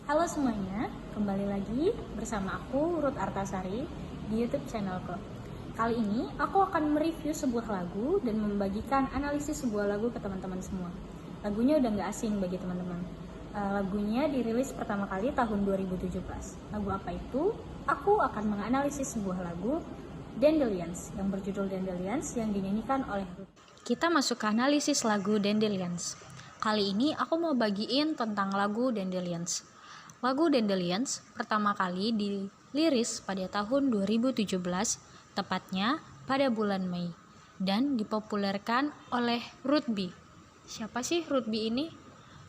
Halo semuanya, kembali lagi bersama aku Ruth Artasari di YouTube channelku. Kali ini aku akan mereview sebuah lagu dan membagikan analisis sebuah lagu ke teman-teman semua. Lagunya udah gak asing bagi teman-teman. Lagunya dirilis pertama kali tahun 2017. Lagu apa itu? Aku akan menganalisis sebuah lagu Dandelions yang berjudul Dandelions yang dinyanyikan oleh Ruth. Kita masuk ke analisis lagu Dandelions. Kali ini aku mau bagiin tentang lagu Dandelions. Lagu Dandelions pertama kali diliris pada tahun 2017, tepatnya pada bulan Mei, dan dipopulerkan oleh Ruth B. Siapa sih Ruth B ini?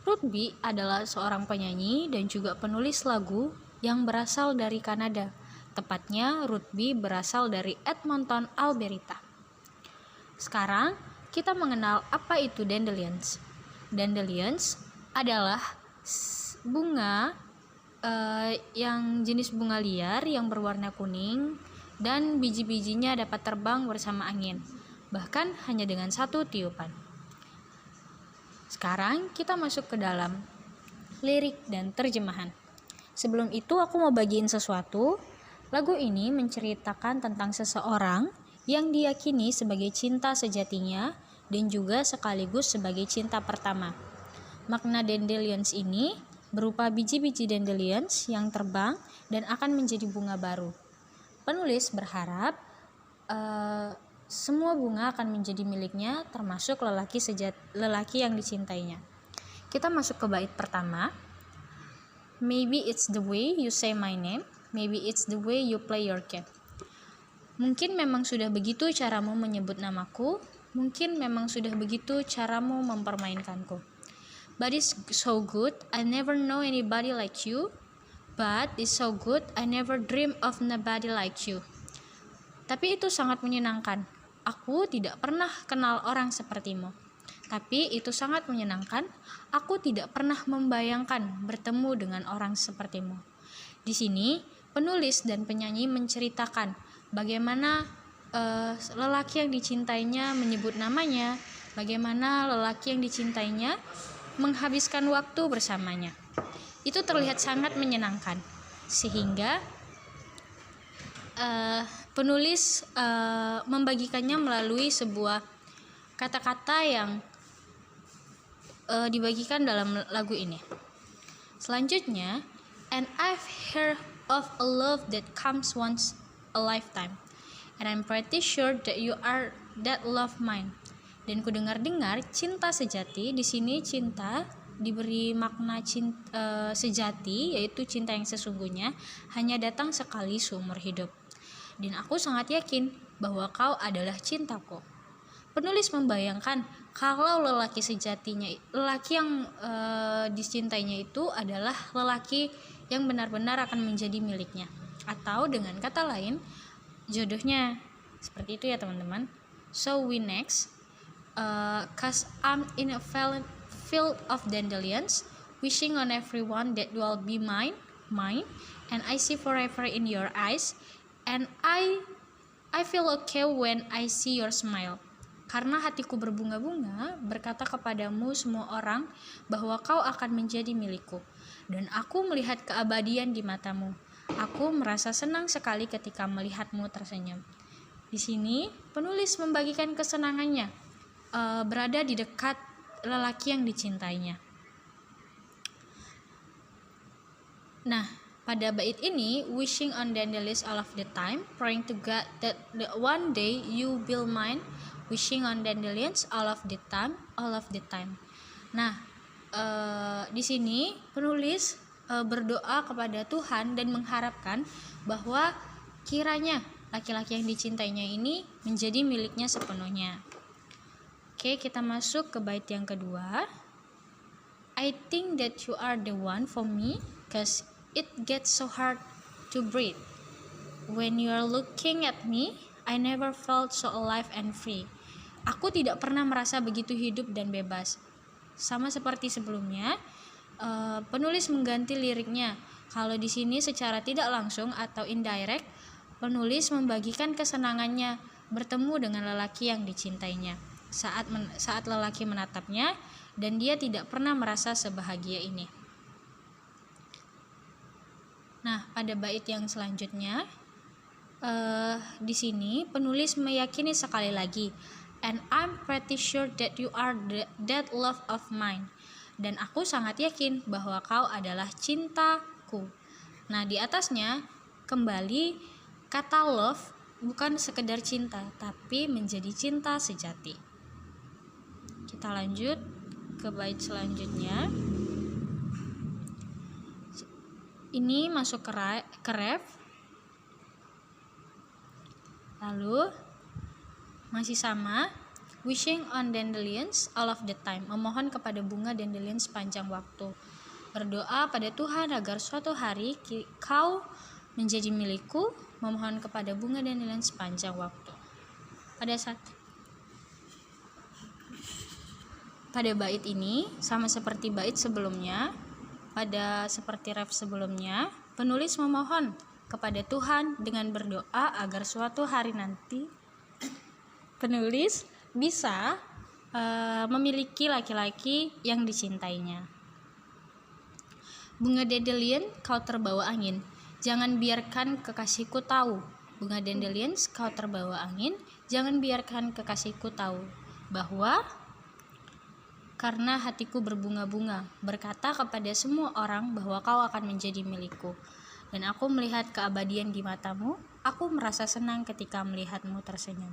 Ruth B adalah seorang penyanyi dan juga penulis lagu yang berasal dari Kanada. Tepatnya Ruth B berasal dari Edmonton, Alberta. Sekarang kita mengenal apa itu Dandelions. Dandelions adalah bunga yang jenis bunga liar yang berwarna kuning dan biji-bijinya dapat terbang bersama angin, bahkan hanya dengan satu tiupan. Sekarang kita masuk ke dalam lirik dan terjemahan. Sebelum itu aku mau bagiin sesuatu. Lagu ini menceritakan tentang seseorang yang diyakini sebagai cinta sejatinya dan juga sekaligus sebagai cinta pertama. Makna Dandelions ini berupa biji-biji dandelions yang terbang dan akan menjadi bunga baru. Penulis berharap semua bunga akan menjadi miliknya, termasuk lelaki yang dicintainya. Kita masuk ke bait pertama. Maybe it's the way you say my name, maybe it's the way you play your game. Mungkin memang sudah begitu caramu menyebut namaku, mungkin memang sudah begitu caramu mempermainkanku. But it's so good, I never know anybody like you. But it's so good, I never dream of nobody like you. Tapi itu sangat menyenangkan. Aku tidak pernah kenal orang sepertimu. Tapi itu sangat menyenangkan. Aku tidak pernah membayangkan bertemu dengan orang sepertimu. Di sini, penulis dan penyanyi menceritakan bagaimana lelaki yang dicintainya menyebut namanya, bagaimana lelaki yang dicintainya menghabiskan waktu bersamanya. Itu terlihat sangat menyenangkan, sehingga penulis membagikannya melalui sebuah kata-kata yang dibagikan dalam lagu ini. Selanjutnya, and I've heard of a love that comes once a lifetime, and I'm pretty sure that you are that love mine. Dan kudengar-dengar cinta sejati. Di sini cinta diberi makna sejati, yaitu cinta yang sesungguhnya hanya datang sekali seumur hidup. Dan aku sangat yakin bahwa kau adalah cintaku. Penulis membayangkan kalau lelaki yang dicintainya itu adalah lelaki yang benar-benar akan menjadi miliknya, atau dengan kata lain, jodohnya. Seperti itu ya teman-teman. So we next. Cause I'm in a field of dandelions, wishing on everyone that will be mine, and I see forever in your eyes, and I feel okay when I see your smile. Karena hatiku berbunga-bunga berkata kepadamu semua orang bahwa kau akan menjadi milikku, dan aku melihat keabadian di matamu. Aku merasa senang sekali ketika melihatmu tersenyum. Di sini penulis membagikan kesenangannya berada di dekat lelaki yang dicintainya. Nah, pada bait ini, wishing on dandelions all of the time, praying to God that one day you will mine, wishing on dandelions all of the time. Nah, di sini penulis berdoa kepada Tuhan dan mengharapkan bahwa kiranya laki-laki yang dicintainya ini menjadi miliknya sepenuhnya. Oke, kita masuk ke bait yang kedua. I think that you are the one for me, cause it gets so hard to breathe. When you are looking at me, I never felt so alive and free. Aku tidak pernah merasa begitu hidup dan bebas. Sama seperti sebelumnya, penulis mengganti liriknya. Kalau di sini secara tidak langsung atau indirect, penulis membagikan kesenangannya bertemu dengan lelaki yang dicintainya. Saat lelaki menatapnya dan dia tidak pernah merasa sebahagia ini. Nah, pada bait yang selanjutnya, di sini penulis meyakini sekali lagi, and I'm pretty sure that you are that love of mine. Dan aku sangat yakin bahwa kau adalah cintaku. Nah, di atasnya kembali kata love bukan sekedar cinta, tapi menjadi cinta sejati. Kita lanjut ke bait selanjutnya. Ini masuk ke ref. Lalu masih sama, wishing on dandelions all of the time, memohon kepada bunga dandelion sepanjang waktu. Berdoa pada Tuhan agar suatu hari kau menjadi milikku, memohon kepada bunga dandelion sepanjang waktu. Pada bait ini sama seperti bait sebelumnya, seperti ref sebelumnya, penulis memohon kepada Tuhan dengan berdoa agar suatu hari nanti penulis bisa memiliki laki-laki yang dicintainya. Bunga dandelion, kau terbawa angin, jangan biarkan kekasihku tahu. Bunga dandelion, kau terbawa angin, jangan biarkan kekasihku tahu bahwa karena hatiku berbunga-bunga, berkata kepada semua orang bahwa kau akan menjadi milikku. Dan aku melihat keabadian di matamu, aku merasa senang ketika melihatmu tersenyum.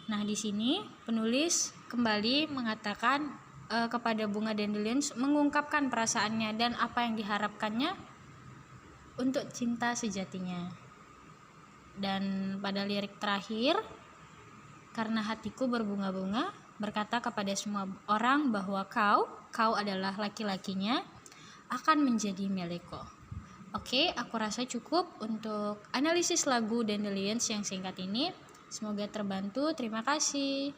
Nah, di sini penulis kembali mengatakan kepada bunga dandelion, mengungkapkan perasaannya dan apa yang diharapkannya untuk cinta sejatinya. Dan pada lirik terakhir, karena hatiku berbunga-bunga, berkata kepada semua orang bahwa kau adalah laki-lakinya, akan menjadi milikku. Oke, aku rasa cukup untuk analisis lagu Dandelions yang singkat ini. Semoga terbantu. Terima kasih.